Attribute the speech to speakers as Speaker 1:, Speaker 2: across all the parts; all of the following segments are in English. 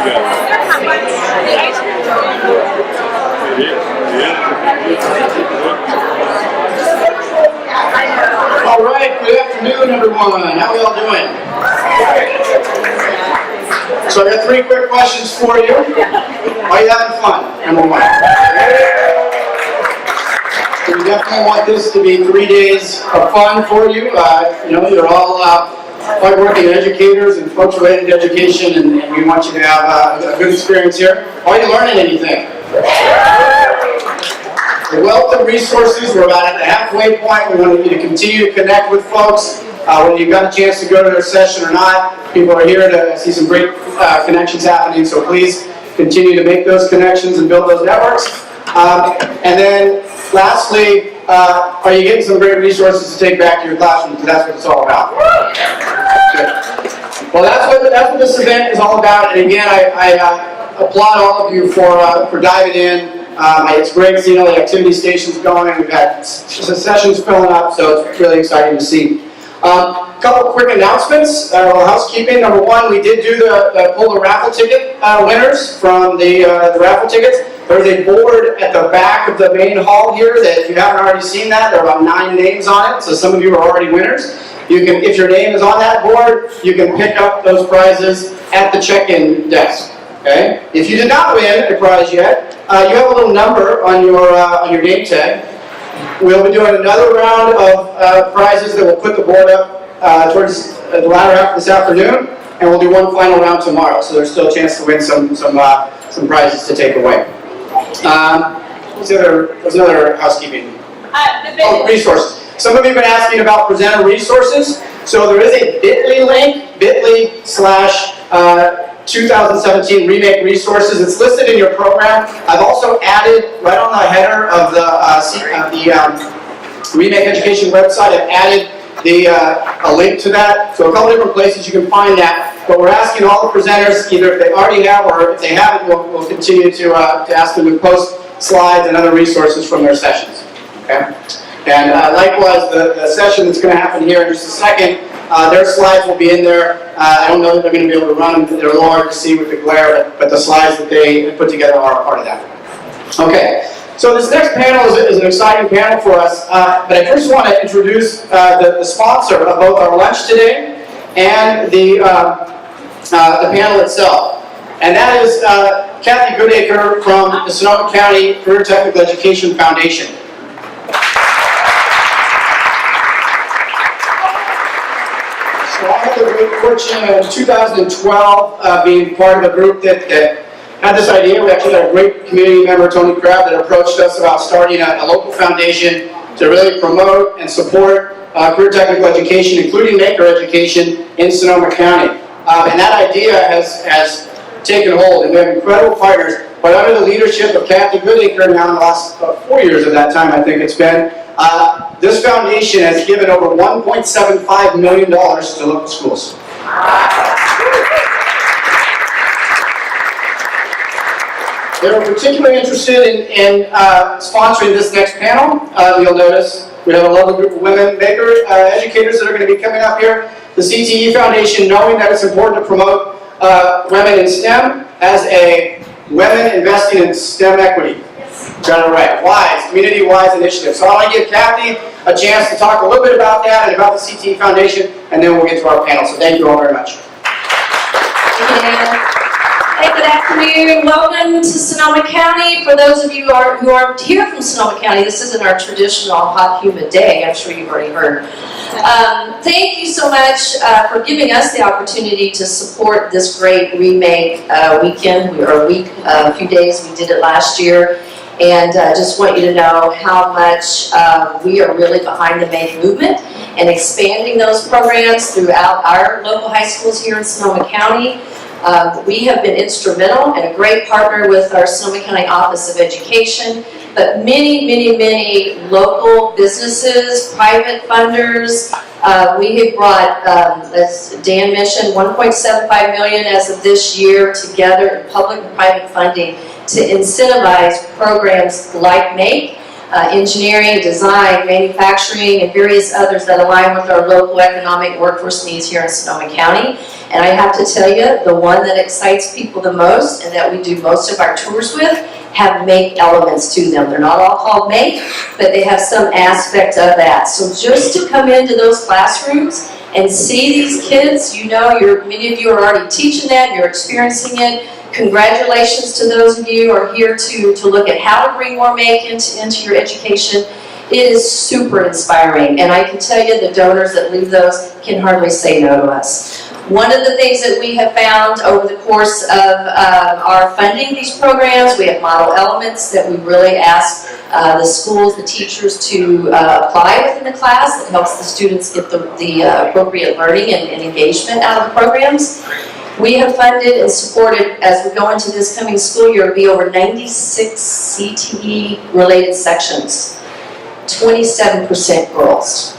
Speaker 1: All right, good afternoon, everyone. How are we all doing? So I got 3 quick questions for you. Are you having fun? Number 1. So we definitely want this to be 3 days of fun for you. You know, you're all hard-working educators and folks related to education, and we want you to have a good experience here. Are you learning anything? The wealth of resources, we're about at the halfway point. We want you to continue to connect with folks. Whether you got a chance to go to their session or not, people are here to see some great connections happening, so please continue to make those connections and build those networks. And then, lastly, are you getting some great resources to take back to your classroom, because that's what it's all about. Good. Well, that's what this event is all about, and again, I applaud all of you for diving in. It's great seeing all the activity stations going, and we've had sessions filling up, so it's really exciting to see. A couple quick announcements, housekeeping. Number 1, we did do pull the raffle ticket winners from the raffle tickets. There's a board at the back of the main hall here that, if you haven't already seen that, there are about 9 names on it, so some of you are already winners. You can, if your name is on that board, you can pick up those prizes at the check-in desk. Okay? If you did not win a prize yet, you have a little number on your name tag. We'll be doing another round of prizes that will put the board up towards the latter half of this afternoon, and we'll do one final round tomorrow. So there's still a chance to win some prizes to take away. What's another housekeeping? Resources. Some of you have been asking about presenter resources. So there is a bit.ly link, bit.ly/2017 reMAKE resources. It's listed in your program. I've also added, right on the header of the reMAKE Education website, I've added a link to that. So a couple different places you can find that. But we're asking all the presenters, either if they already have or if they haven't, we'll continue to ask them to post slides and other resources from their sessions. Okay? And likewise, the session that's going to happen here in just a second, their slides will be in there. I don't know that they're going to be able to run them. They're a little hard to see with the glare, but the slides that they put together are a part of that. Okay, so this next panel is an exciting panel for us, but I first want to introduce the sponsor of both our lunch today and the panel itself. And that is Kathy Goodacre from the Sonoma County Career Technical Education Foundation. So I had the great fortune in 2012 being part of a group that had this idea. We actually had a great community member, Tony Crabb, that approached us about starting a local foundation to really promote and support career technical education, including maker education in Sonoma County. And that idea has taken hold, and we have incredible partners. But under the leadership of Kathy Goodacre, now in the last 4 years of that time, I think it's been, this foundation has given over $1.75 million to local schools. They were particularly interested in sponsoring this next panel. You'll notice we have a lovely group of women maker educators that are going to be coming up here. The CTE Foundation, knowing that it's important to promote women in STEM, as a Women Investing in STEM Equity. Got it right. WISE, community-wise initiative. So I want to give Kathy a chance to talk a little bit about that and about the CTE Foundation, and then we'll get to our panel. So thank you all very much.
Speaker 2: Hey, good afternoon. Welcome to Sonoma County. For those of you who aren't here from Sonoma County, this isn't our traditional hot, humid day. I'm sure you've already heard. Thank you so much for giving us the opportunity to support this great reMAKE weekend, or week, a few days. We did it last year. And I just want you to know how much we are really behind the MAKE movement and expanding those programs throughout our local high schools here in Sonoma County. We have been instrumental and a great partner with our Sonoma County Office of Education, but many local businesses, private funders. We have brought, as Dan mentioned, $1.75 million as of this year together in public and private funding to incentivize programs like MAKE. engineering, design, manufacturing, and various others that align with our local economic workforce needs here in Sonoma County. And I have to tell you, the one that excites people the most and that we do most of our tours with have make elements to them. They're not all called make, but they have some aspect of that. So just to come into those classrooms and see these kids, you know, many of you are already teaching that, you're experiencing it. Congratulations to those of you who are here to look at how to bring more make into your education. It is super inspiring, and I can tell you the donors that leave those can hardly say no to us. One of the things that we have found over the course of our funding these programs, we have model elements that we really ask the schools, the teachers to apply within the class that helps the students get the appropriate learning and engagement out of the programs. We have funded and supported, as we go into this coming school year, to be over 96 CTE-related sections, 27% girls.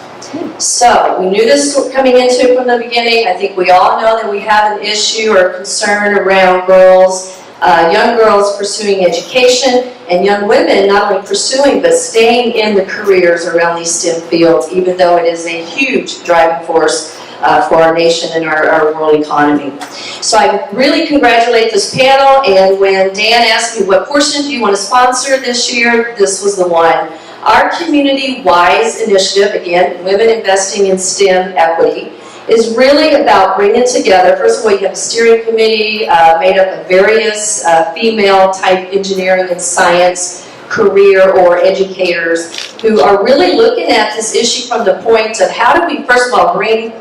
Speaker 2: So we knew this coming into it from the beginning. I think we all know that we have an issue or concern around girls, young girls pursuing education, and young women not only pursuing but staying in the careers around these STEM fields, even though it is a huge driving force for our nation and our world economy. So I really congratulate this panel, and when Dan asked me what portion do you want to sponsor this year, this was the one. Our Community-Wise initiative, again, Women Investing in STEM Equity, is really about bringing together, first of all, you have a steering committee made up of various female-type engineering and science career or educators who are really looking at this issue from the point of how do we, first of all, bring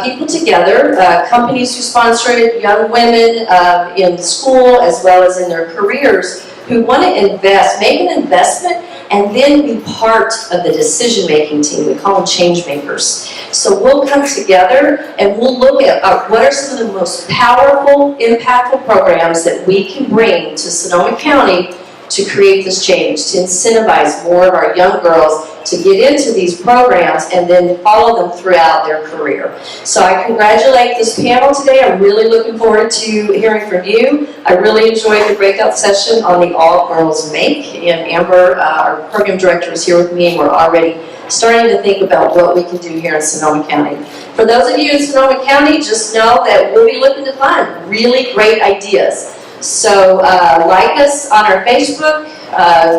Speaker 2: people together, companies who sponsor it, young women in school as well as in their careers who want to invest, make an investment, and then be part of the decision-making team. We call them change makers. So we'll come together and we'll look at what are some of the most powerful, impactful programs that we can bring to Sonoma County to create this change, to incentivize more of our young girls to get into these programs and then follow them throughout their career. So I congratulate this panel today. I'm really looking forward to hearing from you. I really enjoyed the breakout session on the All Girls Make, and Amber, our program director, is here with me, and we're already starting to think about what we can do here in Sonoma County. For those of you in Sonoma County, just know that we'll be looking to find really great ideas. So like us on our Facebook,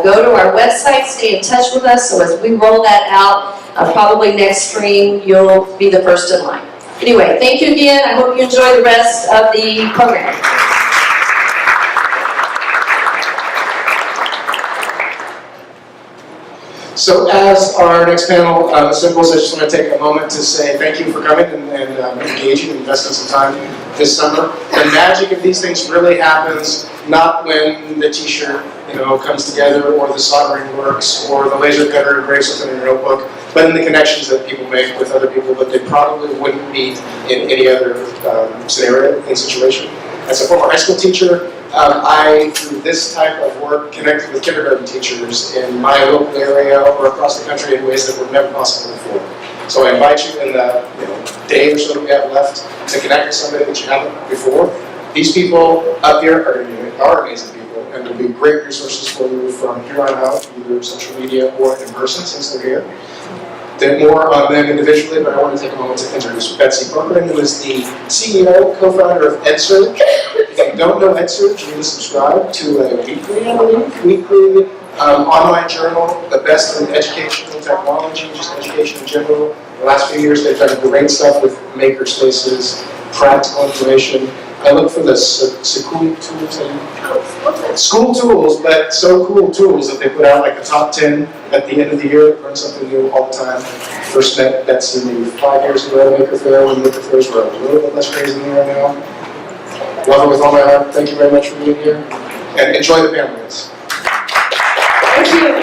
Speaker 2: go to our website, stay in touch with us, so as we roll that out, probably next spring, you'll be the first in line. Anyway, thank you again. I hope you enjoy the rest of the program.
Speaker 1: So as our next panel assembles, I just want to take a moment to say thank you for coming and engaging and investing some time this summer. The magic of these things really happens not when the t-shirt comes together, or the soldering works, or the laser cutter engraves something in your notebook, but in the connections that people make with other people that they probably wouldn't meet in any other scenario and situation. As a former high school teacher, I, through this type of work, connected with kindergarten teachers in my local area or across the country in ways that were never possible before. So I invite you in the day or so that we have left to connect with somebody that you haven't before. These people up here are amazing people, and will be great resources for you from here on out, either social media or in person, since they're here. Then more on them individually, but I want to take a moment to introduce Betsy, Corcoran, who is the CEO, co-founder of EdSurge. If you don't know EdSurge, you need to subscribe to a weekly online journal, the best in educational technology, just education in general. The last few years, they've done great stuff with maker spaces, practical information. I look for the school tools, but so cool tools that they put out like the top 10 at the end of the year. Learn something new all the time. First met Betsy maybe 5 years ago at Maker Fair, when Maker Fairs were a little bit less crazy than they are now. Love her with all my heart. Thank you very much for being here. And enjoy the panel, guys.
Speaker 3: Thank you.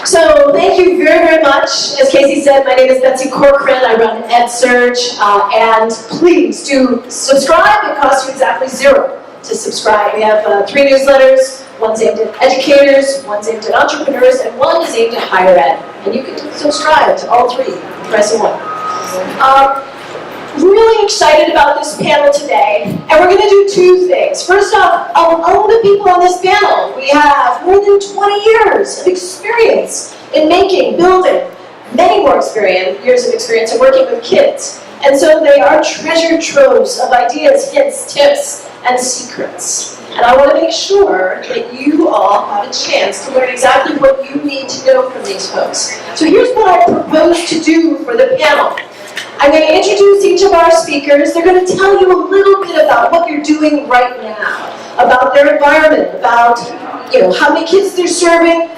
Speaker 3: So thank you very, very much. As Casey said, my name is Betsy Corcoran. I run EdSurge, and please do subscribe. It costs you exactly $0 to subscribe. We have 3 newsletters. One's aimed at educators, one's aimed at entrepreneurs, and one is aimed at higher ed. And you can subscribe to all 3, pressing 1. Really excited about this panel today, and we're going to do 2 things. First off, of all the people on this panel, we have more than over 20 years of experience in making, building, many more years of experience in working with kids. And so they are treasure troves of ideas, hints, tips, and secrets. And I want to make sure that you all have a chance to learn exactly what you need to know from these folks. So here's what I propose to do for the panel. I'm going to introduce each of our speakers. They're going to tell you a little bit about what they're doing right now, about their environment, about how many kids they're serving,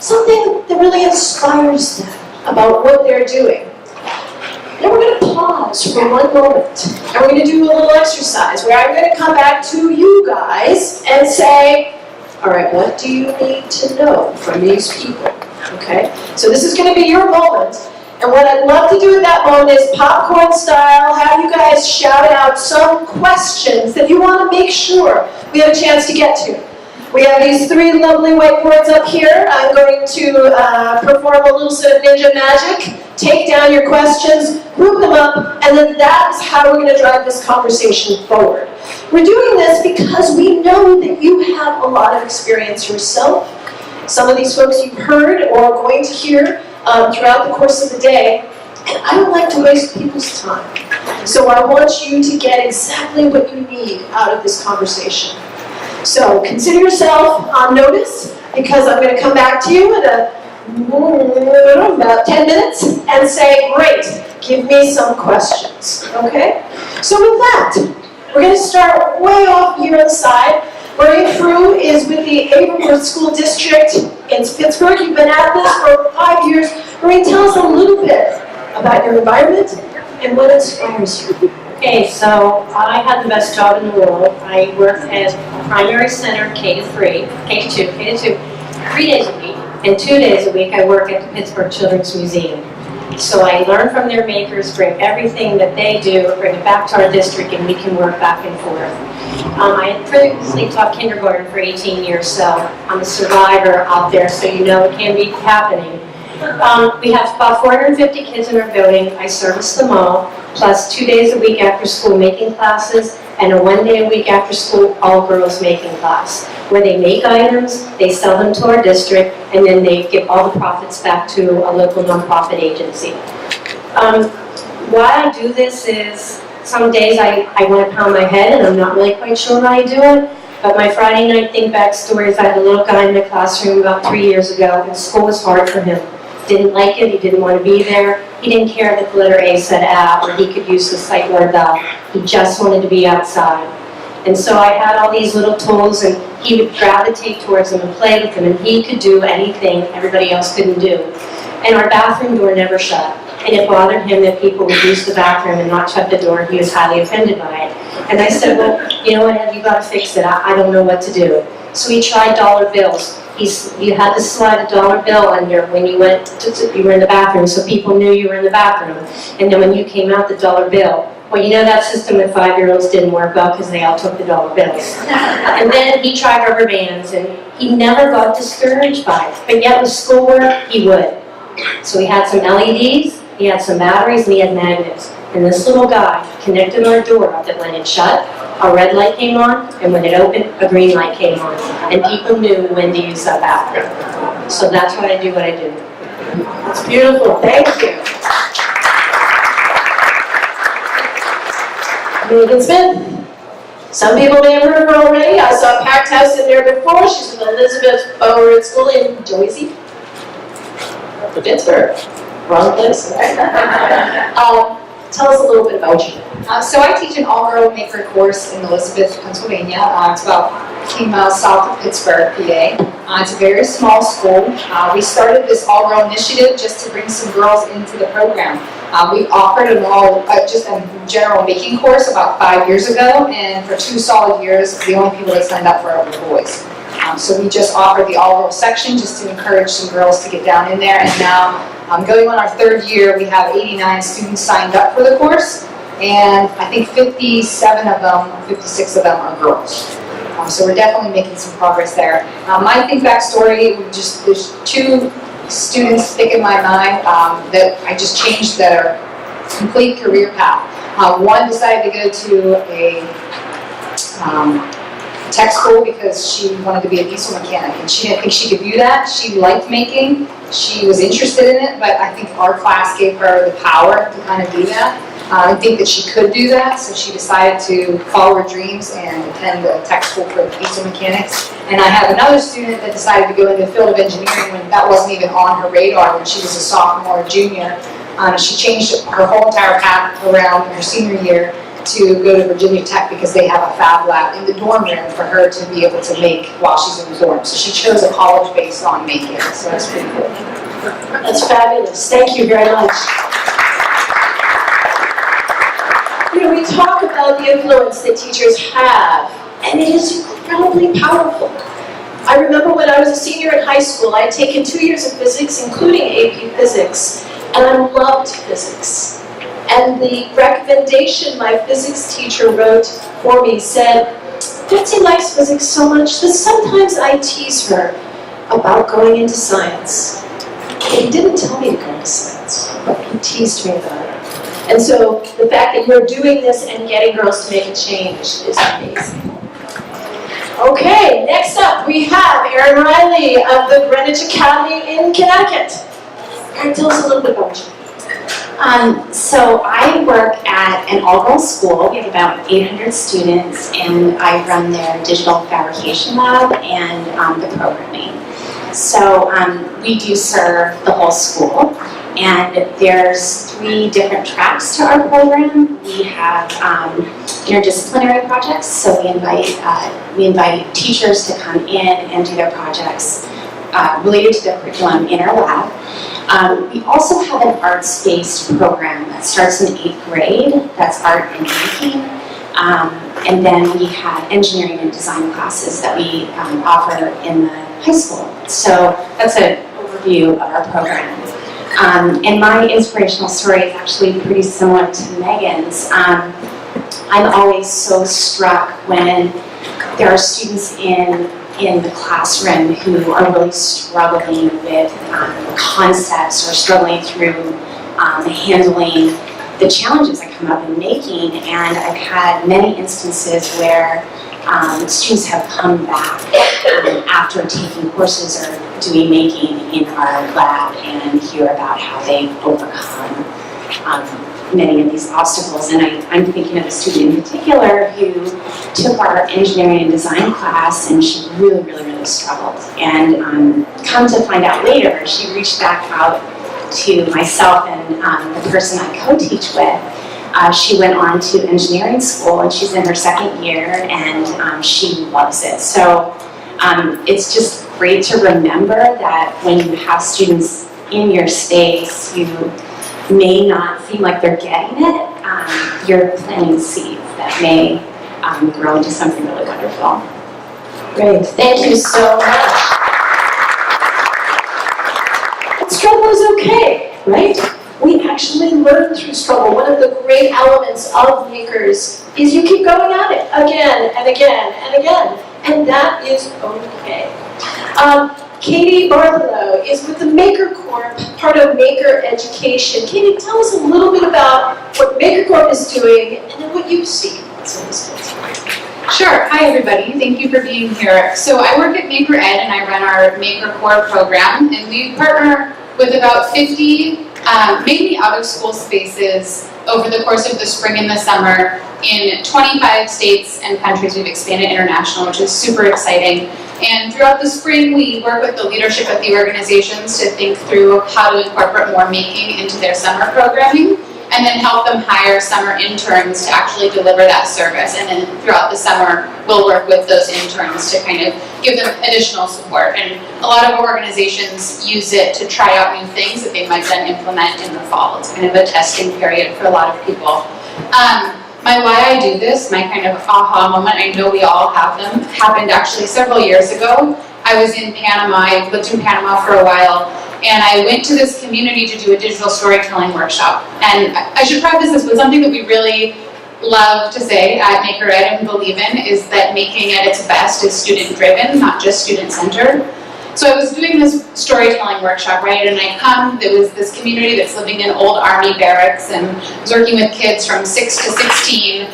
Speaker 3: something that really inspires them about what they're doing. Then we're going to pause for one moment, and we're going to do a little exercise where I'm going to come back to you guys and say, all right, what do you need to know from these people? Okay? So this is going to be your moment, and what I'd love to do at that moment is popcorn style, have you guys shout out some questions that you want to make sure we have a chance to get to. We have these 3 lovely whiteboards up here. I'm going to perform a little bit of ninja magic, take down your questions, group them up, and then that is how we're going to drive this conversation forward. We're doing this because we know that you have a lot of experience yourself. Some of these folks you've heard or are going to hear throughout the course of the day, and I don't like to waste people's time. So I want you to get exactly what you need out of this conversation. So consider yourself on notice, because I'm going to come back to you in about 10 minutes and say, great, give me some questions, okay? So with that, we're going to start way off here on the side. Maureen Frew is with the Avonworth School District in Pittsburgh. You've been at this for 5 years. Maureen, tell us a little bit about your environment and what inspires you.
Speaker 4: Okay, so I had the best job in the world. I work as a primary center K-3, K-2, 3 days a week, and 2 days a week I work at the Pittsburgh Children's Museum. So I learn from their makers, bring everything that they do, bring it back to our district, and we can work back and forth. I had previously taught kindergarten for 18 years, so I'm a survivor out there, so you know it can be happening. We have about 450 kids in our building. I service them all, plus 2 days a week after school making classes, and a 1 day a week after school all girls making class, where they make items, they sell them to our district, and then they give all the profits back to a local nonprofit agency. Why I do this is some days I want to pound my head and I'm not really quite sure how I do it. But my Friday night think back stories, I had a little guy in the classroom about 3 years ago, and school was hard for him. Didn't like it, he didn't want to be there. He didn't care that the letter A said A, or he could use the sight word the. He just wanted to be outside. And so I had all these little tools, and he would gravitate towards them and play with them, and he could do anything everybody else couldn't do. And our bathroom door never shut. And it bothered him that people would use the bathroom and not shut the door. He was highly offended by it. And I said, well, you know what, Ed, you got to fix it. I don't know what to do. So he tried dollar bills. You had to slide a dollar bill under when you went you were in the bathroom, so people knew you were in the bathroom. And then when you came out, the dollar bill. Well, you know that system with 5-year-olds didn't work well because they all took the dollar bills. And then he tried rubber bands, and he never got discouraged by it. But yet with schoolwork, he would. So he had some LEDs, he had some batteries, and he had magnets. And this little guy connected our door up that when it shut, a red light came on, and when it opened, a green light came on. And people knew when to use that bathroom. So that's why I do what I do.
Speaker 3: That's beautiful. Thank you. Megan Smith. Some people may have heard of her already. I saw a packed house in there before. She's with Elizabeth Bower School in Boise. Pittsburgh. Wrong place. Tell us a little bit about you.
Speaker 5: So I teach an all-girl maker course in Elizabeth, Pennsylvania. It's about 15 miles south of Pittsburgh, PA. It's a very small school. We started this all-girl initiative just to bring some girls into the program. We offered just a general making course about 5 years ago, and for 2 solid years, the only people that signed up for it were boys. So we just offered the all-girl section just to encourage some girls to get down in there, and now going on our 3rd year, we have 89 students signed up for the course, and I think 57 of them, or 56 of them are girls. So we're definitely making some progress there. My think back story, there's 2 students stick in my mind that I just changed their complete career path. One decided to go to a tech school because she wanted to be a diesel mechanic, and she didn't think she could do that. She liked making, she was interested in it, but I think our class gave her the power to kind of do that. I think that she could do that, so she decided to follow her dreams and attend a tech school for diesel mechanics. And I have another student that decided to go into the field of engineering when that wasn't even on her radar when she was a sophomore or junior. She changed her whole entire path around in her senior year to go to Virginia Tech because they have a fab lab in the dorm room for her to be able to make while she's in the dorm. So she chose a college based on making, so that's pretty cool.
Speaker 3: That's fabulous. Thank you very much. You know, we talk about the influence that teachers have, and it is incredibly powerful. I remember when I was a senior in high school, I had taken 2 years of physics, including AP Physics, and I loved physics. And the recommendation my physics teacher wrote for me said, Betsy likes physics so much that sometimes I tease her about going into science. He didn't tell me to go into science, but he teased me about it. And so the fact that you're doing this and getting girls to make a change is amazing. Okay, next up we have Erin Riley of the Greenwich Academy in Connecticut. Erin, tell us a little bit about you.
Speaker 6: So I work at an all-girls school. We have about 800 students, and I run their digital fabrication lab and the programming. So we do serve the whole school, and there's 3 different tracks to our program. We have interdisciplinary projects, so we invite teachers to come in and do their projects related to their curriculum in our lab. We also have an arts-based program that starts in 8th grade, that's art and making. And then we have engineering and design classes that we offer in the high school. So that's an overview of our program. And my inspirational story is actually pretty similar to Megan's. I'm always so struck when there are students in the classroom who are really struggling with concepts or struggling through handling the challenges that come up in making. And I've had many instances where students have come back after taking courses or doing making in our lab and hear about how they've overcome many of these obstacles. And I'm thinking of a student in particular who took our engineering and design class, and she really, really, really struggled. And come to find out later, she reached back out to myself and the person I co-teach with. She went on to engineering school, and she's in her 2nd year, and she loves it. So it's just great to remember that when you have students in your space who may not seem like they're getting it, you're planting seeds that may grow into something really wonderful.
Speaker 3: Great, thank you so much. Struggle is okay, right? We actually learn through struggle. One of the great elements of makers is you keep going at it again and again and again, and that is okay. Katie Barthelow is with the Maker Corp, part of Maker Education. Katie, tell us a little bit about what Maker Corp is doing and then what you see in some of these kids.
Speaker 7: Sure. Hi, everybody. Thank you for being here. So I work at Maker Ed, and I run our Maker Core program, and we partner with about 50 mainly out-of-school spaces over the course of the spring and the summer in 25 states and countries. We've expanded international, which is super exciting. And throughout the spring, we work with the leadership of the organizations to think through how to incorporate more making into their summer programming, and then help them hire summer interns to actually deliver that service. And then throughout the summer, we'll work with those interns to kind of give them additional support. And a lot of organizations use it to try out new things that they might then implement in the fall. It's kind of a testing period for a lot of people. My why I do this, my kind of aha moment, I know we all have them, happened actually several years ago. I was in Panama, I lived in Panama for a while, and I went to this community to do a digital storytelling workshop. And I should preface this with something that we really love to say at Maker Ed and believe in is that making at its best is student-driven, not just student-centered. So I was doing this storytelling workshop, right, and there was this community that's living in old army barracks and was working with kids from 6 to 16.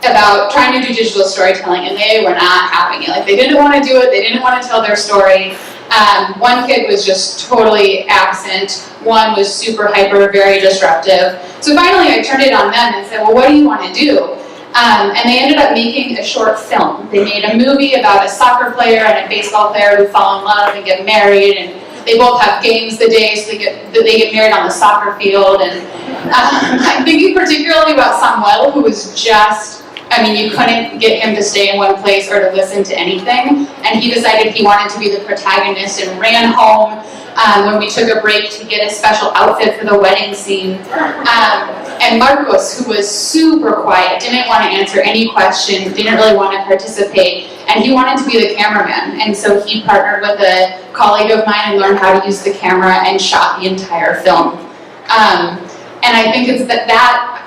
Speaker 7: about trying to do digital storytelling, and they were not having it. Like, they didn't want to do it, they didn't want to tell their story. One kid was just totally absent, one was super hyper, very disruptive. So finally I turned it on them and said, well, what do you want to do? And they ended up making a short film. They made a movie about a soccer player and a baseball player who fall in love and get married, and they both have games the day, so they get married on the soccer field. And I'm thinking particularly about Samuel, who was just, I mean, you couldn't get him to stay in one place or to listen to anything. And he decided he wanted to be the protagonist and ran home when we took a break to get a special outfit for the wedding scene. And Marcos, who was super quiet, didn't want to answer any questions, didn't really want to participate, and he wanted to be the cameraman. And so he partnered with a colleague of mine and learned how to use the camera and shot the entire film. And I think it's that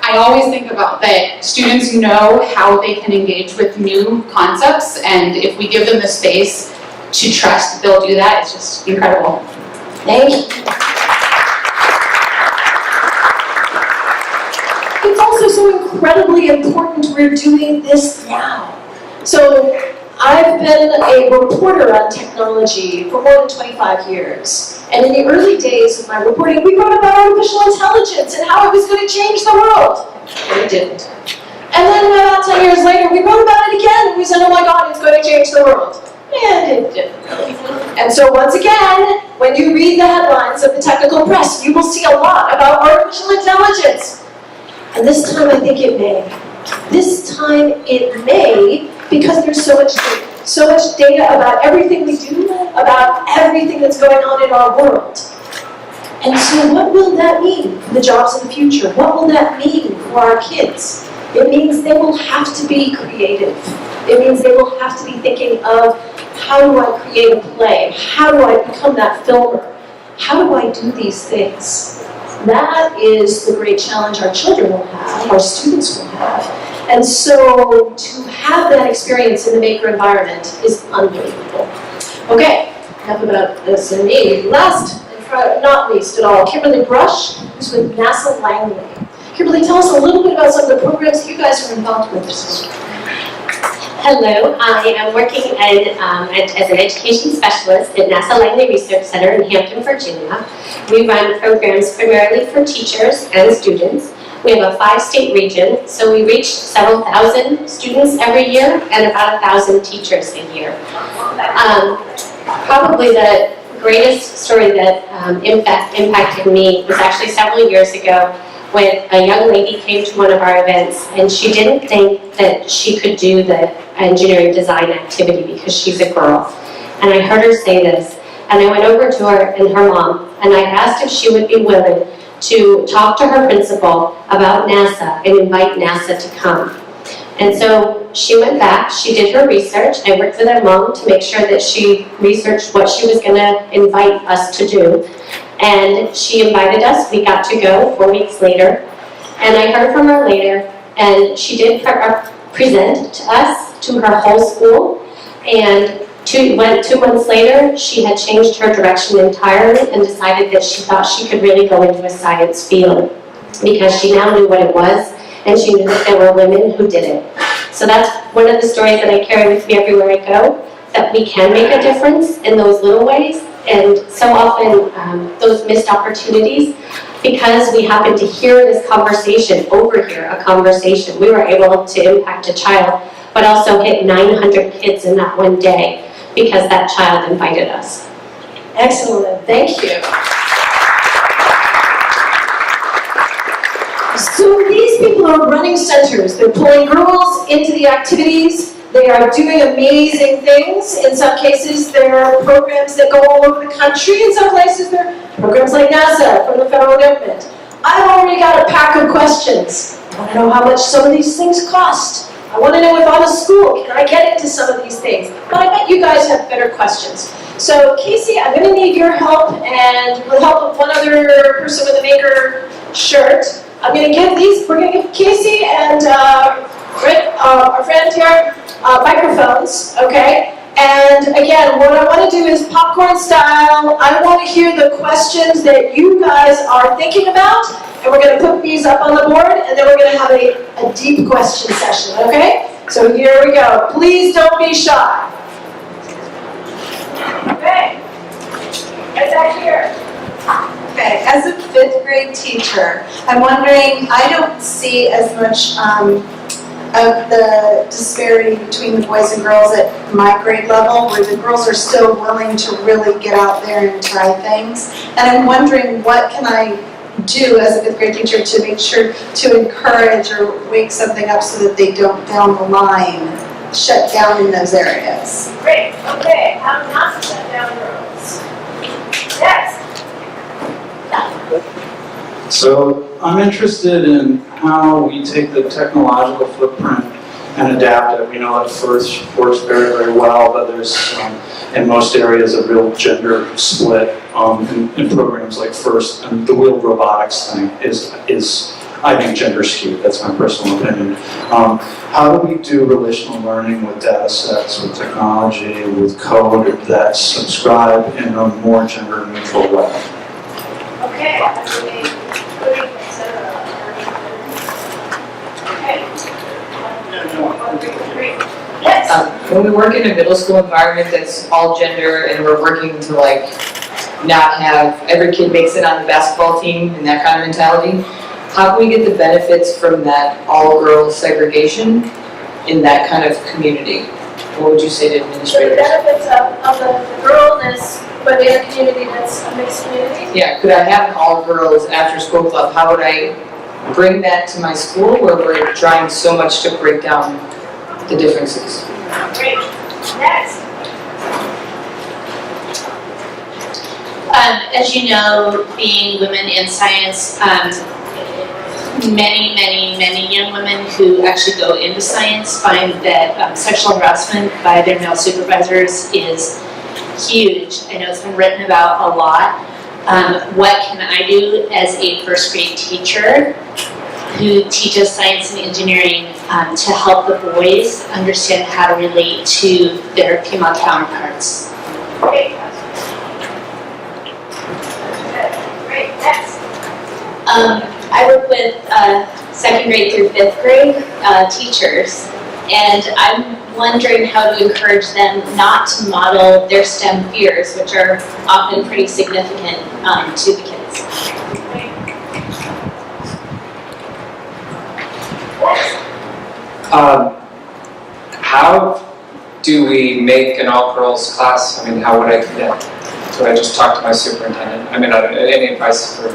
Speaker 7: I always think about that students know how they can engage with new concepts, and if we give them the space to trust that they'll do that, it's just incredible.
Speaker 3: Thank you. It's also so incredibly important we're doing this now. So I've been a reporter on technology for more than 25 years. And in the early days of my reporting, we wrote about artificial intelligence and how it was going to change the world. And it didn't. And then about 10 years later, we wrote about it again, and we said, oh my God, it's going to change the world. And it didn't really. And so once again, when you read the headlines of the technical press, you will see a lot about artificial intelligence. And this time I think it may. This time it may, because there's so much data about everything we do, about everything that's going on in our world. And so what will that mean for the jobs of the future? What will that mean for our kids? It means they will have to be creative. It means they will have to be thinking of, how do I create a play? How do I become that filmer? How do I do these things? That is the great challenge our children will have, our students will have. And so to have that experience in the maker environment is unbelievable. Okay, enough about this and me. Last, and not least at all, Kimberly Brush, who's with NASA Langley. Kimberly, tell us a little bit about some of the programs you guys are involved with.
Speaker 8: Hello, I am working as an education specialist at NASA Langley Research Center in Hampton, Virginia. We run programs primarily for teachers and students. We have a 5-state region, so we reach several thousand students every year and about 1,000 teachers a year. Probably the greatest story that impacted me was actually several years ago when a young lady came to one of our events and she didn't think that she could do the engineering design activity because she's a girl. And I heard her say this, and I went over to her and her mom, and I asked if she would be willing to talk to her principal about NASA and invite NASA to come. And so she went back, she did her research. I worked with her mom to make sure that she researched what she was going to invite us to do. And she invited us. We got to go 4 weeks later. And I heard from her later, and she did present to us, to her whole school. And 2 months later, she had changed her direction entirely and decided that she thought she could really go into a science field because she now knew what it was, and she knew that there were women who did it. So that's one of the stories that I carry with me everywhere I go, that we can make a difference in those little ways. And so often, those missed opportunities, because we happened to hear this conversation, overhear a conversation, we were able to impact a child, but also hit 900 kids in that one day because that child invited us.
Speaker 3: Excellent, thank you. So these people are running centers. They're pulling girls into the activities. They are doing amazing things. In some cases, there are programs that go all over the country. In some places, there are programs like NASA from the federal government. I've already got a pack of questions. I want to know how much some of these things cost. I want to know if I'm a school, can I get into some of these things? But I bet you guys have better questions. So Casey, I'm going to need your help, and with the help of one other person with a maker shirt, I'm going to give these, we're going to give Casey and Rick, our friend here, microphones, okay? And again, what I want to do is popcorn style. I want to hear the questions that you guys are thinking about, and we're going to put these up on the board, and then we're going to have a deep question session, okay? So here we go. Please don't be shy. Okay. Right back here.
Speaker 9: Okay, as a 5th grade teacher, I'm wondering, I don't see as much of the disparity between the boys and girls at my grade level, where the girls are still willing to really get out there and try things. And I'm wondering, what can I do as a 5th grade teacher to make sure to encourage or wake something up so that they don't down the line shut down in those areas?
Speaker 3: Great. Okay. How not to shut down girls. Next.
Speaker 10: So I'm interested in how we take the technological footprint and adapt it. We know that FIRST works very, very well, but there's in most areas a real gender split in programs like FIRST, and the wheeled robotics thing is I think gender skewed. That's my personal opinion. How do we do relational learning with data sets, with technology, with code that subscribe in a more gender neutral way?
Speaker 3: Okay.
Speaker 11: When we work in a middle school environment that's all gender and we're working to not have every kid makes it on the basketball team and that kind of mentality, how can we get the benefits from that all-girls segregation in that kind of community? What would you say to administrators?
Speaker 3: The benefits of the girlness, but in a community that's a mixed community?
Speaker 11: Yeah, could I have an all-girls after-school club? How would I bring that to my school where we're trying so much to break down the differences?
Speaker 3: Great. Next.
Speaker 12: As you know, being women in science, many young women who actually go into science find that sexual harassment by their male supervisors is huge. I know it's been written about a lot. What can I do as a 1st grade teacher who teaches science and engineering to help the boys understand how to relate to their female counterparts?
Speaker 3: Great. Great. Next.
Speaker 12: I work with 2nd grade through 5th grade teachers, and I'm wondering how to encourage them not to model their STEM fears, which are often pretty significant to the kids.
Speaker 13: How do we make an all-girls class? I mean, how would I do that? Do I just talk to my superintendent? I mean, any advice for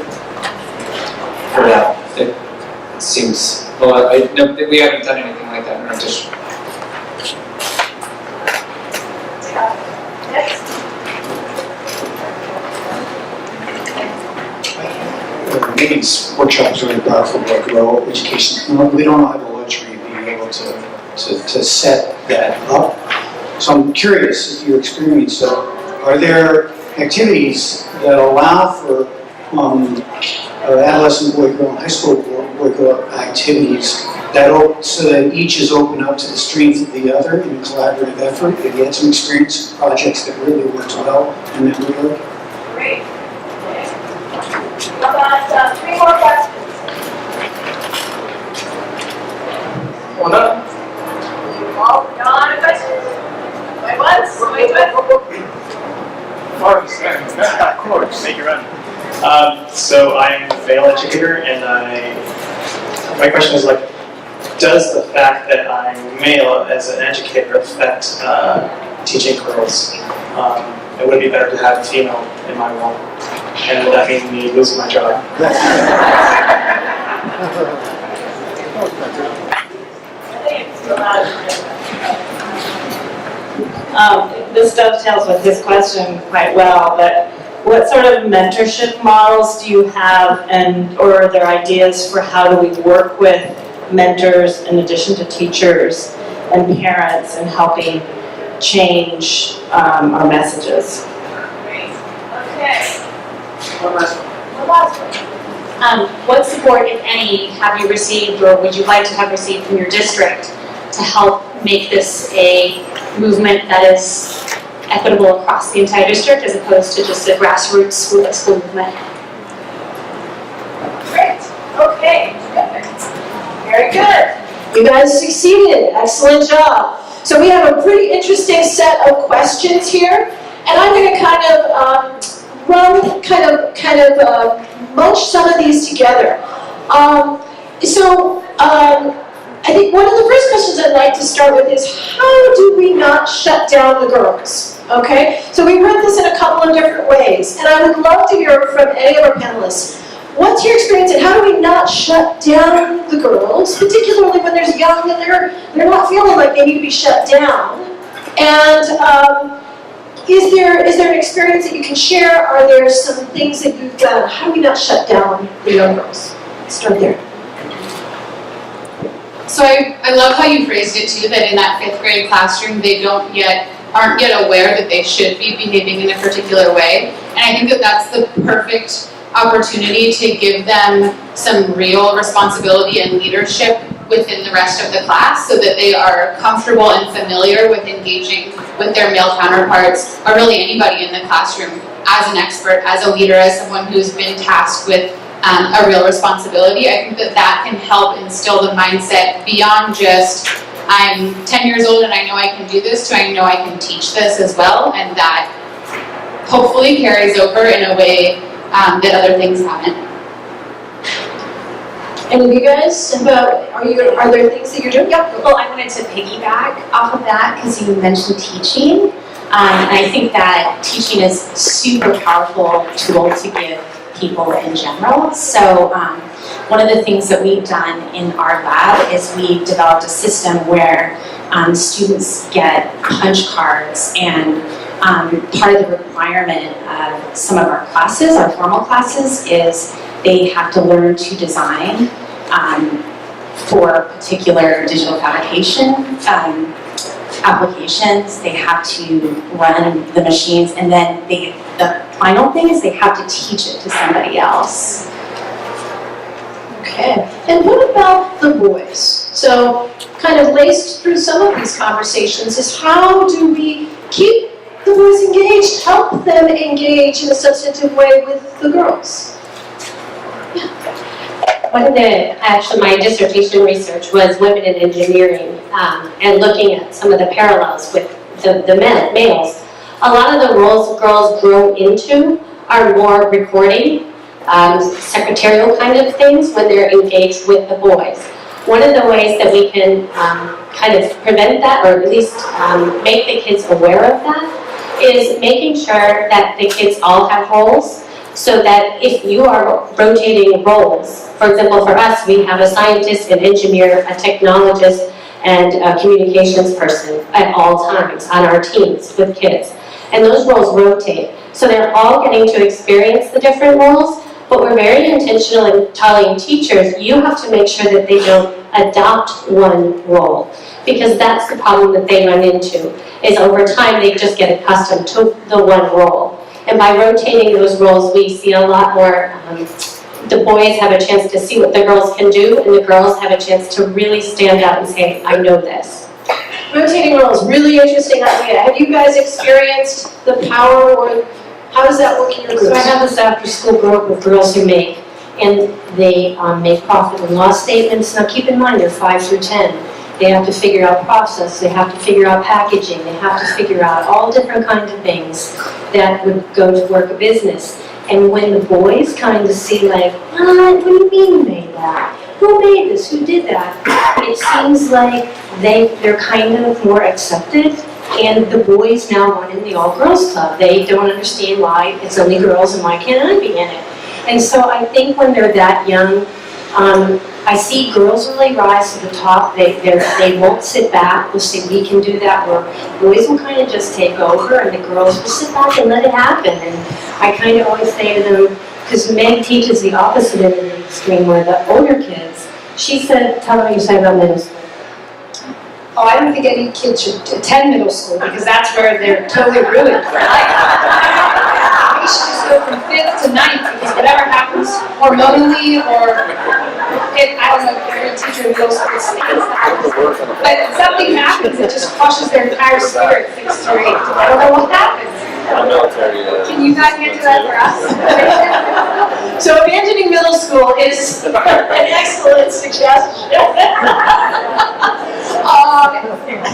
Speaker 13: that? It seems, well, no, we haven't done anything like that in our district.
Speaker 14: These workshops are really powerful about girl education. We don't have the luxury of being able to set that up. So I'm curious, if you experience are there activities that allow for adolescent boy-girl and high school boy-girl activities so that each is open up to the strength of the other in a collaborative effort? Have you had some experience projects that really worked well in that regard?
Speaker 3: Great. How about 3 more questions?
Speaker 13: Well, no.
Speaker 3: John, questions? Wait, once? Wait,
Speaker 15: Of course. Make it run. So I'm a male educator, and my question is does the fact that I'm male as an educator affect teaching girls? It would be better to have a female in my role, and would that mean me losing my job?
Speaker 16: This dovetails with his question quite well, but what sort of mentorship models do you have, or are there ideas for how do we work with mentors in addition to teachers and parents in helping change our messages?
Speaker 3: Okay.
Speaker 12: One last one. What support, if any, have you received or would you like to have received from your district to help make this a movement that is equitable across the entire district as opposed to just a grassroots school movement?
Speaker 3: Great. Okay, terrific. Very good. You guys succeeded. Excellent job. So we have a pretty interesting set of questions here, and I'm going to kind of munch some of these together. I think one of the first questions I'd like to start with is, how do we not shut down the girls? Okay, so we read this in a couple of different ways, and I would love to hear from any of our panelists. What's your experience, and how do we not shut down the girls, particularly when they're young and they're not feeling like they need to be shut down? And is there an experience that you can share? Are there some things that you've done? How do we not shut down the young girls? Let's start there.
Speaker 7: So I love how you phrased it too, that in that 5th grade classroom, they aren't yet aware that they should be behaving in a particular way. And I think that that's the perfect opportunity to give them some real responsibility and leadership within the rest of the class, so that they are comfortable and familiar with engaging with their male counterparts, or really anybody in the classroom, as an expert, as a leader, as someone who's been tasked with a real responsibility. I think that that can help instill the mindset beyond just, I'm 10 years old and I know I can do this, to I know I can teach this as well, and that hopefully carries over in a way that other things haven't.
Speaker 3: Any of you guys, are there things that you're doing? Yeah.
Speaker 6: Well, I wanted to piggyback off of that because you mentioned teaching. And I think that teaching is a super powerful tool to give people in general. So one of the things that we've done in our lab is we've developed a system where students get punch cards, and part of the requirement of some of our classes, our formal classes, is they have to learn to design for particular digital fabrication applications. They have to run the machines, and then the final thing is they have to teach it to somebody else.
Speaker 3: Okay. And what about the boys? So, kind of laced through some of these conversations is, how do we keep the boys engaged, help them engage in a substantive way with the girls?
Speaker 8: One of my dissertation research was women in engineering, and looking at some of the parallels with the males. A lot of the roles girls grow into are more recording, secretarial kind of things when they're engaged with the boys. One of the ways that we can kind of prevent that, or at least make the kids aware of that, is making sure that the kids all have roles, so that if you are rotating roles, for example, for us, we have a scientist, an engineer, a technologist, and a communications person at all times on our teams with kids. And those roles rotate. So they're all getting to experience the different roles, but we're very intentional in telling teachers, you have to make sure that they don't adopt one role, because that's the problem that they run into, is over time they just get accustomed to the one role. And by rotating those roles, we see a lot more, the boys have a chance to see what the girls can do, and the girls have a chance to really stand out and say, I know this.
Speaker 3: Rotating roles, really interesting idea. Have you guys experienced the power, or how does that work in your groups?
Speaker 8: So I have this after-school group with girls who make, and they make profit and loss statements. Now keep in mind, they're 5 through 10. They have to figure out process, they have to figure out packaging, they have to figure out all different kinds of things that would go to work a business. And when the boys kind of see like, what do you mean you made that? Who made this? Who did that? It seems like they're kind of more accepted, and the boys now run in the all-girls club. They don't understand why it's only girls and why can't I be in it. And so I think when they're that young, I see girls really rise to the top. They won't sit back. They'll say, we can do that. Or boys will kind of just take over, and the girls will sit back and let it happen. And I kind of always say to them, because Meg teaches the opposite end of the extreme, where the older kids, she said, tell them what you say about middle school.
Speaker 5: Oh, I don't think any kid should attend middle school, because that's where they're totally ruined for life. We should just go from 5th to 9th, because whatever happens hormonally, or I don't know if you're a teacher in middle school, but if something happens, it just crushes their entire spirit 6th to 8th. I don't know what happens. Can you guys answer that for us?
Speaker 3: So abandoning middle school is an excellent suggestion.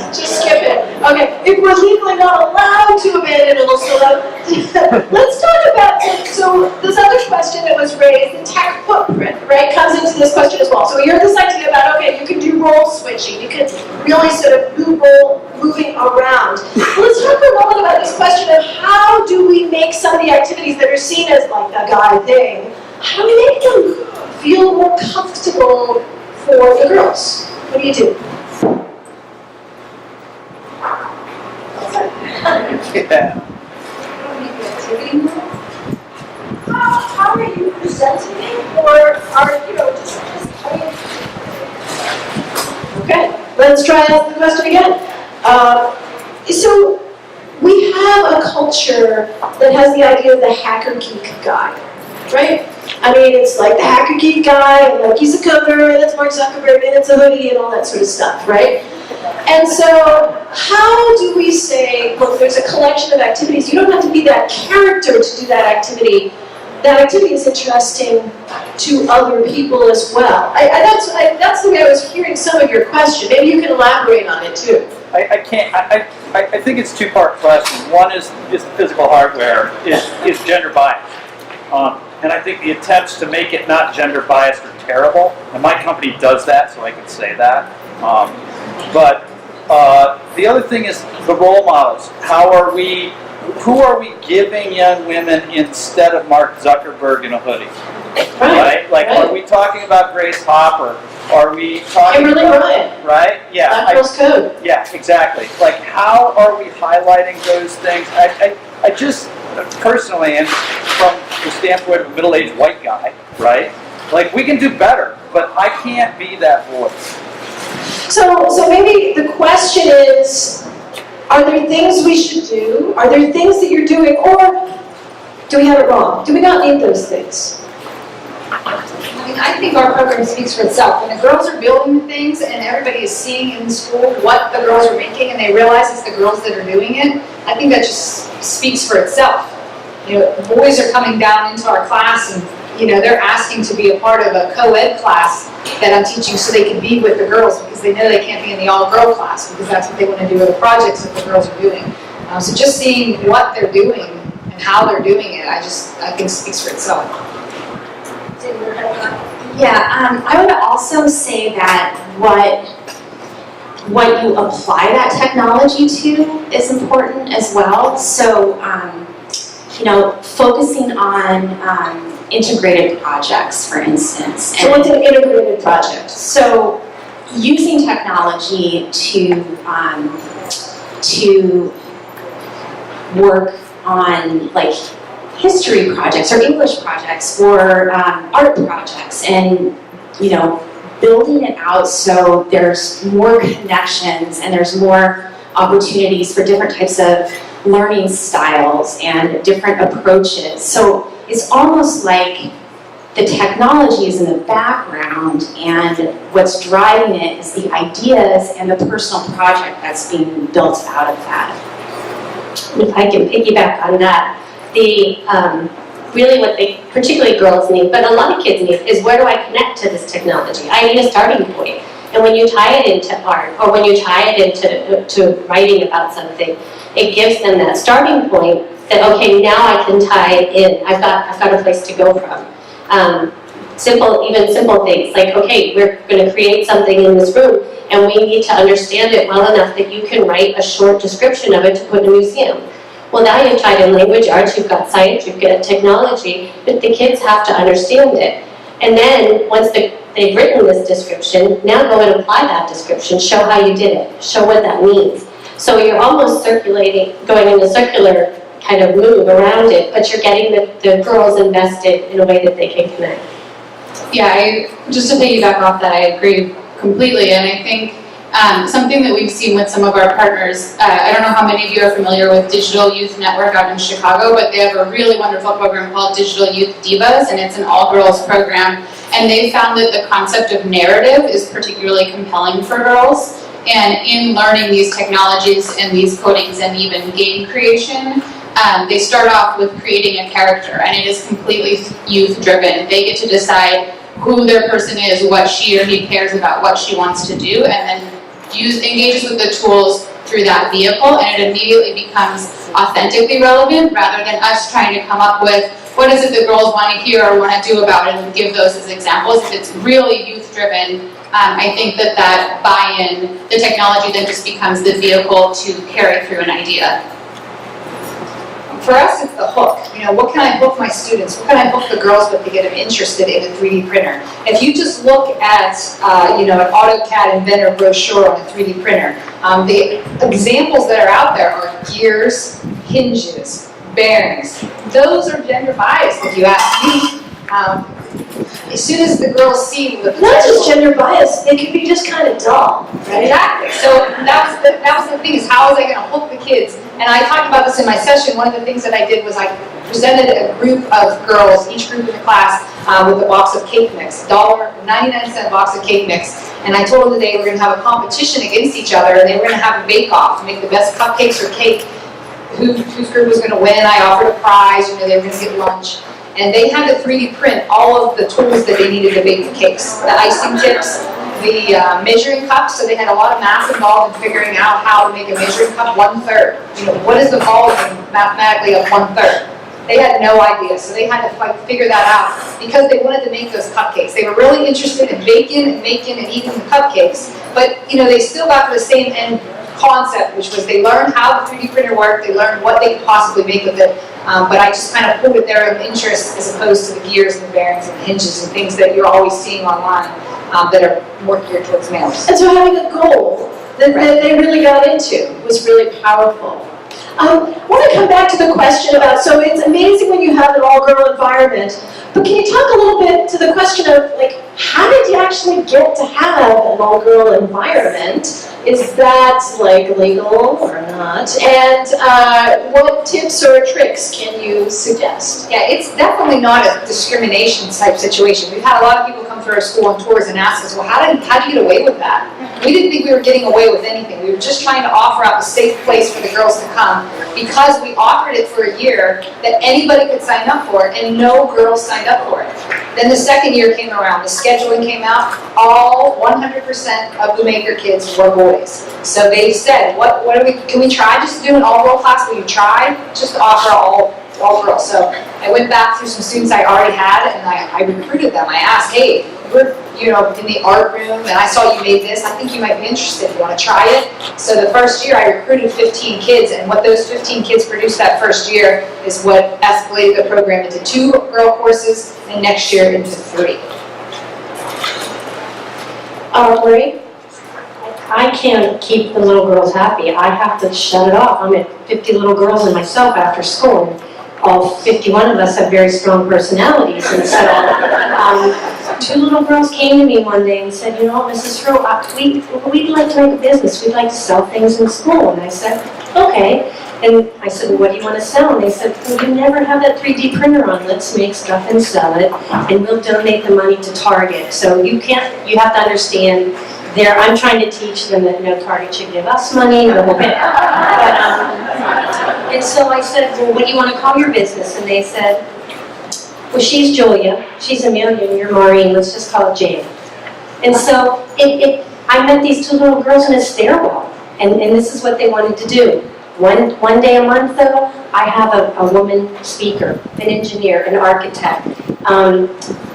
Speaker 3: Just skip it. Okay, if we're legally not allowed to abandon middle school, let's talk about, so this other question that was raised, the tech footprint, right, comes into this question as well. So we heard this idea about, okay, you can do role switching, you can really sort of do role moving around. Let's talk for a moment about this question of how do we make some of the activities that are seen as like the guy thing, how do we make them feel more comfortable for the girls? What do you do?
Speaker 17: Yeah.
Speaker 3: How are you presenting it, or are just I mean? Okay, let's try out the question again. So we have a culture that has the idea of the hacker geek guy, right? I mean, it's like the hacker geek guy, and like he's a coder, and it's Mark Zuckerberg, and it's a hoodie, and all that sort of stuff, right? And so, how do we say, look, there's a collection of activities. You don't have to be that character to do that activity. That activity is interesting to other people as well. That's the way I was hearing some of your question. Maybe you can elaborate on it too.
Speaker 17: I think it's a two-part question. One is the physical hardware is gender biased. And I think the attempts to make it not gender biased are terrible. And my company does that, so I can say that. But the other thing is the role models. Who are we giving young women instead of Mark Zuckerberg in a hoodie? Right? Are we talking about Grace Hopper? Are we talking
Speaker 3: Kimberly
Speaker 17: about,
Speaker 3: Ryan.
Speaker 17: Right? Yeah.
Speaker 3: Black Girls Code.
Speaker 17: Yeah, exactly. How are we highlighting those things? I just, personally, and from the standpoint of a middle-aged white guy, right? We can do better, but I can't be that voice.
Speaker 3: So maybe the question is, are there things we should do? Are there things that you're doing? Or do we have it wrong? Do we not need those things?
Speaker 5: I think our program speaks for itself. When the girls are building things and everybody is seeing in school what the girls are making and they realize it's the girls that are doing it, I think that just speaks for itself. Boys are coming down into our class and they're asking to be a part of a co-ed class that I'm teaching so they can be with the girls because they know they can't be in the all-girl class because that's what they want to do with the projects that the girls are doing. So just seeing what they're doing and how they're doing it, I think speaks for itself.
Speaker 6: Yeah, I would also say that what you apply that technology to is important as well. So, focusing on integrated projects, for instance.
Speaker 3: So what's an integrated project?
Speaker 6: So, using technology to work on history projects or English projects or art projects, and building it out so there's more connections and there's more opportunities for different types of learning styles and different approaches. So it's almost like the technology is in the background and what's driving it is the ideas and the personal project that's being built out of that. If I can piggyback on that, really what particularly girls need, but a lot of kids need, is where do I connect to this technology? I need a starting point. And when you tie it into art, or when you tie it into writing about something, it gives them that starting point that, okay, now I can tie it in. I've got a place to go from. Simple things like, okay, we're going to create something in this room, and we need to understand it well enough that you can write a short description of it to put in a museum. Well, now you've tied in language arts, you've got science, you've got technology, but the kids have to understand it. And then once they've written this description, now go and apply that description, show how you did it, show what that means. So you're almost going in a circular kind of move around it, but you're getting the girls invested in a way that they can connect.
Speaker 7: Yeah, just to piggyback off that, I agree completely, and I think something that we've seen with some of our partners, I don't know how many of you are familiar with Digital Youth Network out in Chicago, but they have a really wonderful program called Digital Youth Divas, and it's an all-girls program, and they found that the concept of narrative is particularly compelling for girls, and in learning these technologies and these codings and even game creation, they start off with creating a character, and it is completely youth-driven. They get to decide who their person is, what she or he cares about, what she wants to do, and then engages with the tools through that vehicle, and it immediately becomes authentically relevant rather than us trying to come up with what is it that girls want to hear or want to do about it and give those as examples. If it's really youth-driven, I think that buy-in, the technology then just becomes the vehicle to carry through an idea.
Speaker 5: For us, it's the hook. What can I hook my students? What can I hook the girls with to get them interested in a 3D printer? If you just look at, an AutoCAD inventor brochure on a 3D printer, the examples that are out there are gears, hinges, bearings. Those are gender biased, if you ask me. As soon as the girls see the potential,
Speaker 3: not just gender bias, they could be just kind of dull, right?
Speaker 5: Exactly. So that was the thing, is how was I going to hook the kids? And I talked about this in my session. One of the things that I did was I presented a group of girls, each group in the class, with a box of cake mix, $1.99 box of cake mix. And I told them that they were going to have a competition against each other, and they were going to have a bake-off to make the best cupcakes or cake. Whose group was going to win? I offered a prize. They were going to get lunch. And they had to 3D print all of the tools that they needed to bake the cakes. The icing tips, the measuring cups, so they had a lot of math involved in figuring out how to make a measuring cup 1/3. What is the volume mathematically of 1/3? They had no idea, so they had to figure that out because they wanted to make those cupcakes. They were really interested in baking and making and eating the cupcakes, but they still got to the same end concept, which was they learned how the 3D printer worked, they learned what they could possibly make with it, but I just kind of put it their own interest as opposed to the gears and the bearings and the hinges and things that you're always seeing online that are more geared towards males.
Speaker 3: And so having a goal that they really got into was really powerful. I want to come back to the question about, so it's amazing when you have an all-girl environment, but can you talk a little bit to the question of, how did you actually get to have an all-girl environment? Is that, legal or not? And what tips or tricks can you suggest?
Speaker 5: Yeah, it's definitely not a discrimination type situation. We've had a lot of people come through our school on tours and ask us, well, how did you get away with that? We didn't think we were getting away with anything. We were just trying to offer up a safe place for the girls to come because we offered it for a year that anybody could sign up for, and no girls signed up for it. Then the second year came around, the scheduling came out, all 100% of the Maker kids were boys. So they said, can we try just to do an all-girl class? Will you try just to offer all girls? So I went back through some students I already had, and I recruited them. I asked, hey, we're in the art room, and I saw you made this. I think you might be interested. You want to try it? So the first year, I recruited 15 kids, and what those 15 kids produced that first year is what escalated the program into 2 girl courses, and next year into 3.
Speaker 8: Maureen? I can't keep the little girls happy. I have to shut it off. I'm at 50 little girls and myself after school. And all 51 of us have very strong personalities. And so 2 little girls came to me one day and said, Mrs. Frew, we'd like to make a business. We'd like to sell things in school. And I said, okay. And I said, well, what do you want to sell? And they said, well, you never have that 3D printer on. Let's make stuff and sell it. And we'll donate the money to Target. So you have to understand I'm trying to teach them that Target should give us money, the whole bit. And so I said, well, what do you want to call your business? And they said, well, she's Julia, she's Amelia, and you're Maureen, let's just call it Jane. And so I met these 2 little girls in a stairwell, and this is what they wanted to do. One day a month, though, I have a woman speaker, an engineer, an architect.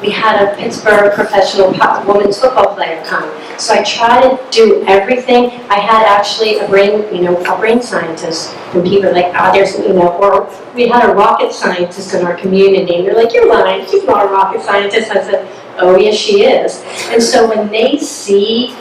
Speaker 8: We had a Pittsburgh professional women's football player come. So I try to do everything. I had actually a brain scientist, and people are like, or we had a rocket scientist in our community, and they're like, you're lying, she's not a rocket scientist. I said, oh yes, she is. And so when they see,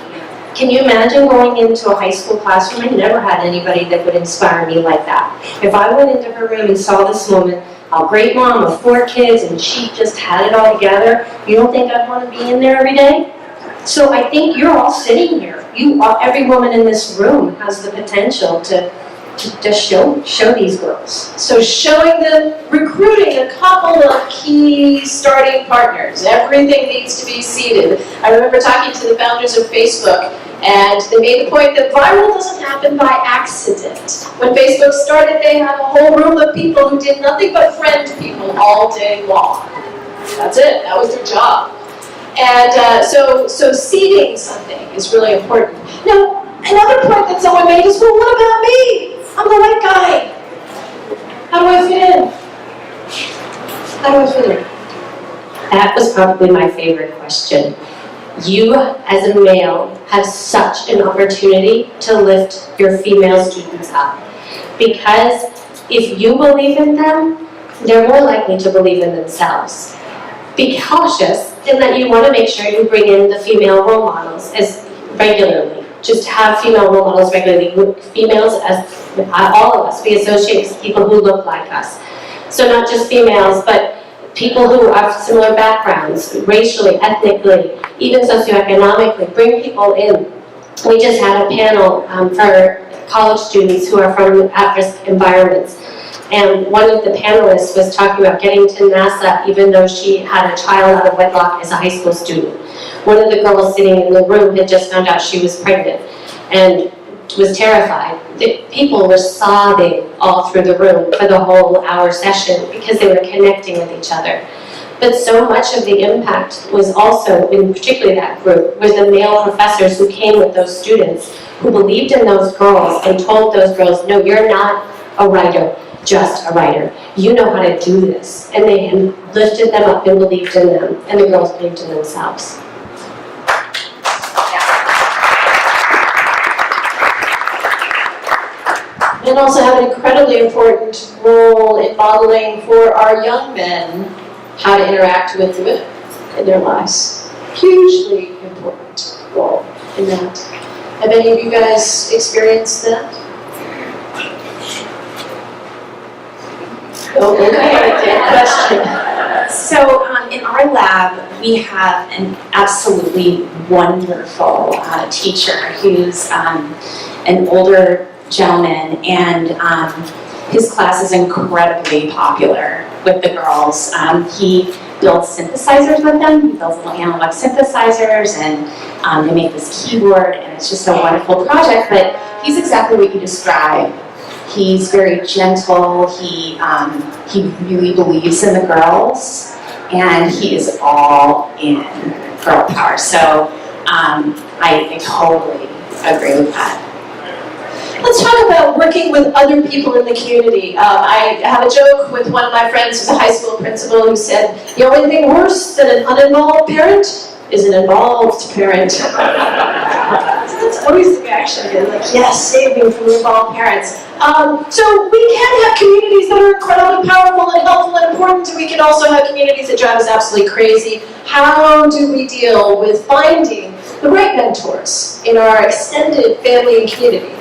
Speaker 8: can you imagine going into a high school classroom? I never had anybody that would inspire me like that. If I went into her room and saw this woman, a great mom of 4 kids, and she just had it all together, you don't think I'd want to be in there every day? So I think you're all sitting here. Every woman in this room has the potential to just show these girls.
Speaker 3: So showing them, recruiting a couple of key starting partners. Everything needs to be seeded. I remember talking to the founders of Facebook, and they made the point that viral doesn't happen by accident. When Facebook started, they had a whole room of people who did nothing but friend people all day long. That's it. That was their job. And so seeding something is really important. Now, another point that someone made is, well, what about me? I'm the white guy. How do I fit in? How do I fit in?
Speaker 8: That was probably my favorite question. You, as a male, have such an opportunity to lift your female students up. Because if you believe in them, they're more likely to believe in themselves. Be cautious in that you want to make sure you bring in the female role models as regularly. Just have female role models regularly. Females, as all of us, we associate with people who look like us. So not just females, but people who have similar backgrounds, racially, ethnically, even socioeconomically. Bring people in. We just had a panel for college students who are from at-risk environments. And one of the panelists was talking about getting to NASA even though she had a child out of wedlock as a high school student. One of the girls sitting in the room had just found out she was pregnant and was terrified. The people were sobbing all through the room for the whole hour session because they were connecting with each other. But so much of the impact was also, in particularly that group, was the male professors who came with those students who believed in those girls and told those girls, no, you're not a writer, just a writer. You know how to do this. And they lifted them up and believed in them, and the girls believed in themselves.
Speaker 3: Men also have an incredibly important role in modeling for our young men how to interact with the women in their lives. Hugely important role in that. Have any of you guys experienced that? Oh, okay, good question.
Speaker 6: So in our lab, we have an absolutely wonderful teacher who's an older gentleman, and his class is incredibly popular with the girls. He builds synthesizers with them. He builds little analog synthesizers, and they make this keyboard, and it's just a wonderful project. But he's exactly what you described. He's very gentle. He really believes in the girls, and he is all in girl power. So I totally agree with that.
Speaker 3: Let's talk about working with other people in the community. I have a joke with one of my friends who's a high school principal who said, the only thing worse than an uninvolved parent is an involved parent. So that's always the reaction. Like, yes, save me from involved parents. So we can have communities that are incredibly powerful and helpful and important, and we can also have communities that drive us absolutely crazy. How do we deal with finding the right mentors in our extended family and community?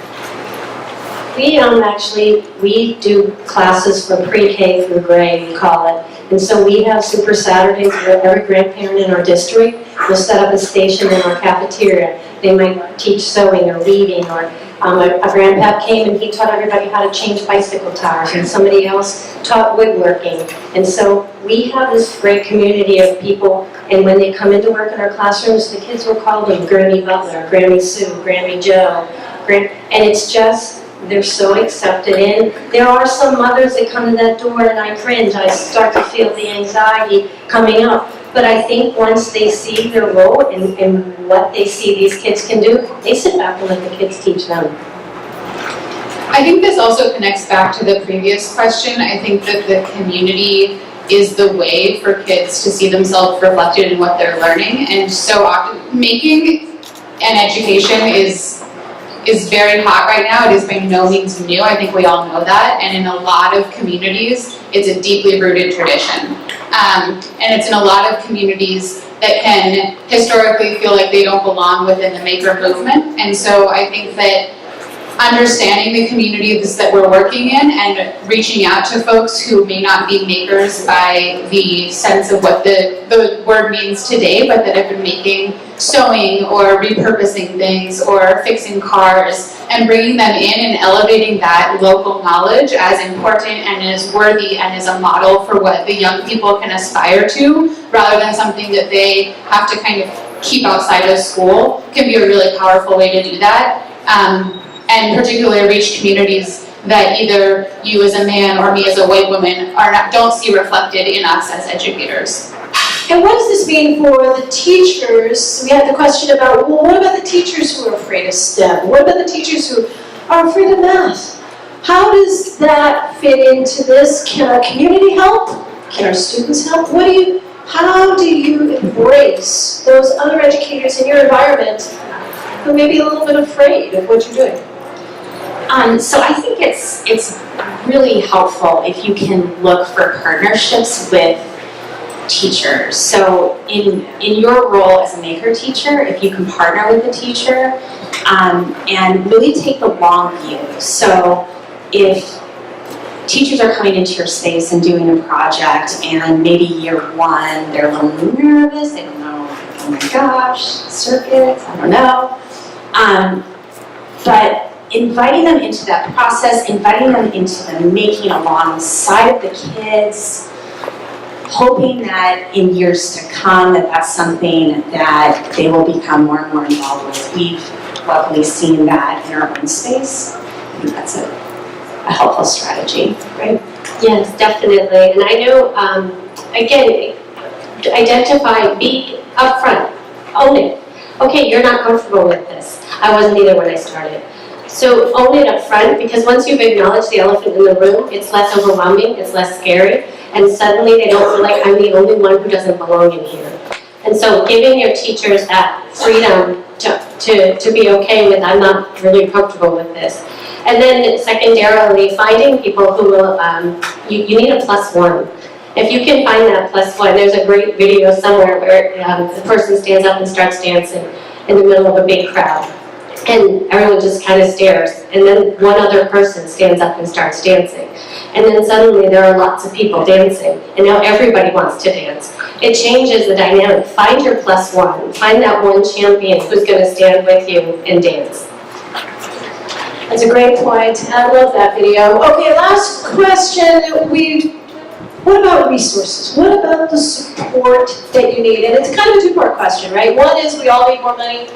Speaker 8: We do classes from pre-K through grade, we call it. And so we have Super Saturdays where every grandparent in our district will set up a station in our cafeteria. They might teach sewing or reading, or a grandpap came and he taught everybody how to change bicycle tires, and somebody else taught woodworking. And so we have this great community of people, and when they come into work in our classrooms, the kids will call them Grammy Butler, Grammy Sue, Grammy Joe, and it's just, they're so accepted in. There are some mothers that come to that door and I cringe. I start to feel the anxiety coming up. But I think once they see their role and what they see these kids can do, they sit back and let the kids teach them.
Speaker 7: I think this also connects back to the previous question. I think that the community is the way for kids to see themselves reflected in what they're learning. And so often, making an education is very hot right now. It is by no means new. I think we all know that. And in a lot of communities, it's a deeply rooted tradition. And it's in a lot of communities that can historically feel like they don't belong within the maker movement. And so I think that understanding the communities that we're working in and reaching out to folks who may not be makers by the sense of what the word means today, but that have been making sewing or repurposing things or fixing cars, and bringing them in and elevating that local knowledge as important and as worthy and as a model for what the young people can aspire to, rather than something that they have to kind of keep outside of school, can be a really powerful way to do that. And particularly reach communities that either you as a man or me as a white woman don't see reflected in us as educators.
Speaker 3: And what does this mean for the teachers? We had the question about, well, what about the teachers who are afraid of STEM? What about the teachers who are afraid of math? How does that fit into this? Can our community help? Can our students help? How do you embrace those other educators in your environment who may be a little bit afraid of what you're doing?
Speaker 6: So I think it's really helpful if you can look for partnerships with teachers. So in your role as a maker teacher, if you can partner with a teacher and really take the long view. So if teachers are coming into your space and doing a project, and maybe year one, they're a little nervous, they don't know, oh my gosh, circuits, I don't know. But inviting them into that process, inviting them into the making alongside of the kids, hoping that in years to come that's something that they will become more and more involved with. We've luckily seen that in our own space. I think that's a helpful strategy, right?
Speaker 8: Yes, definitely. And I know, again, identify, be upfront, own it. Okay, you're not comfortable with this. I wasn't either when I started. So own it up front, because once you've acknowledged the elephant in the room, it's less overwhelming, it's less scary, and suddenly they don't feel like I'm the only one who doesn't belong in here. And so giving your teachers that freedom to be okay with, I'm not really comfortable with this. And then secondarily, finding people who will, you need a +1. If you can find that +1, there's a great video somewhere where the person stands up and starts dancing in the middle of a big crowd. And everyone just kind of stares. And then one other person stands up and starts dancing. And then suddenly there are lots of people dancing. And now everybody wants to dance. It changes the dynamic. Find your +1. Find that one champion who's going to stand with you and dance.
Speaker 3: That's a great point. I love that video. Okay, last question. What about resources? What about the support that you need? And it's kind of a two-part question, right? One is we all need more money.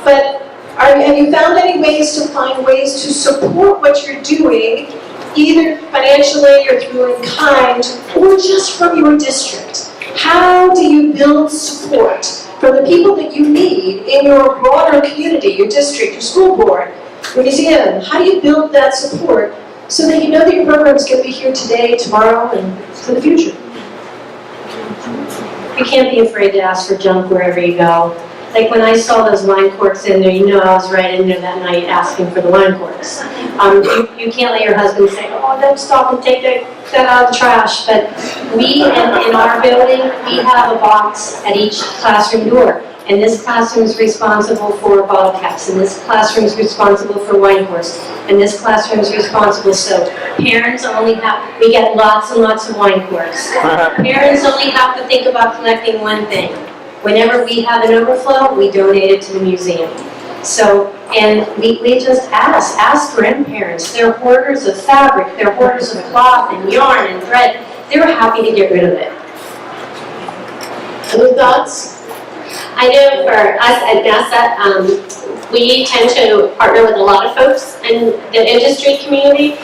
Speaker 3: But have you found any ways to find ways to support what you're doing, either financially or through in kind, or just from your district? How do you build support from the people that you need in your broader community, your district, your school board, your museum? How do you build that support so that you know that your program is going to be here today, tomorrow, and for the future?
Speaker 8: You can't be afraid to ask for junk wherever you go. Like when I saw those wine corks in there, you know I was right in there that night asking for the wine corks. You can't let your husband say, oh, don't stop and take that out of the trash. But we, in our building, we have a box at each classroom door. And this classroom is responsible for bottle caps, and this classroom is responsible for wine corks, and this classroom is responsible. So parents only we get lots and lots of wine corks. Parents only have to think about collecting one thing. Whenever we have an overflow, we donate it to the museum. So, and we just ask grandparents. They're hoarders of fabric, they're hoarders of cloth and yarn and thread. They're happy to get rid of it.
Speaker 3: Other thoughts?
Speaker 8: I know for us at NASA, we tend to partner with a lot of folks in the industry community.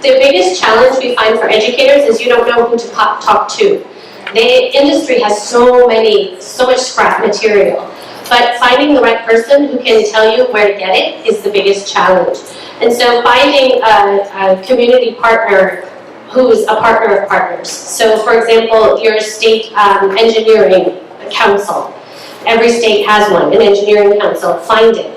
Speaker 8: The biggest challenge we find for educators is you don't know who to talk to. The industry has so much scrap material, but finding the right person who can tell you where to get it is the biggest challenge. And so finding a community partner who's a partner of partners. So for example, your state engineering council. Every state has one, an engineering council. Find it.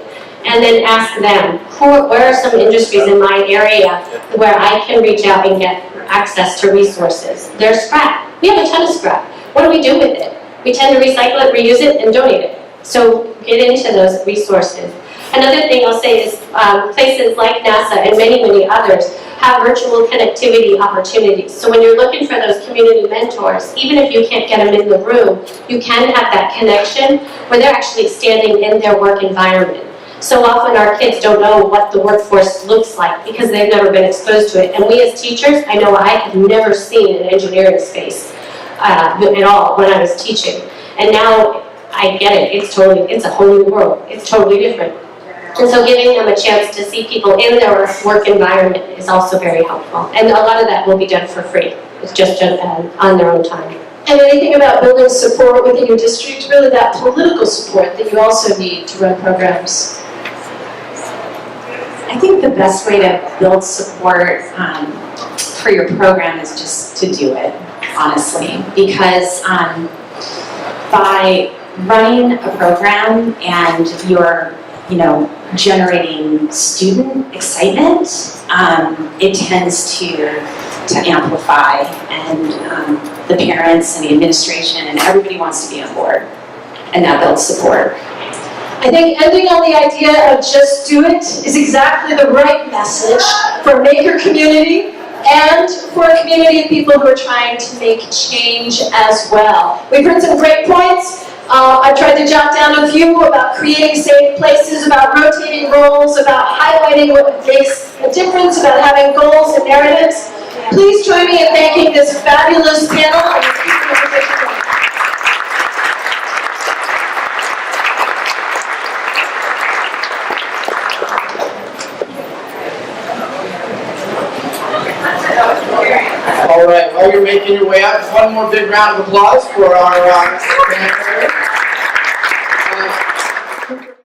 Speaker 8: And then ask them, where are some industries in my area where I can reach out and get access to resources? There's scrap. We have a ton of scrap. What do we do with it? We tend to recycle it, reuse it, and donate it. So get into those resources. Another thing I'll say is places like NASA and many, many others have virtual connectivity opportunities. So when you're looking for those community mentors, even if you can't get them in the room, you can have that connection where they're actually standing in their work environment. So often our kids don't know what the workforce looks like because they've never been exposed to it. And we as teachers, I know I had never seen an engineering space at all when I was teaching. And now I get it, it's a whole new world. It's totally different. And so giving them a chance to see people in their work environment is also very helpful. And a lot of that will be done for free. It's just on their own time.
Speaker 3: And anything about building support within your district, really that political support that you also need to run programs?
Speaker 6: I think the best way to build support for your program is just to do it, honestly. Because by running a program and you're generating student excitement, it tends to amplify, and the parents and the administration and everybody wants to be on board, and that builds support.
Speaker 3: I think ending on the idea of just do it is exactly the right message for Maker community and for a community of people who are trying to make change as well. We've heard some great points. I tried to jot down a few about creating safe places, about rotating roles, about highlighting what makes a difference, about having goals and narratives. Please join me in thanking this fabulous panel.
Speaker 1: All right, while you're making your way out, one more big round of applause for our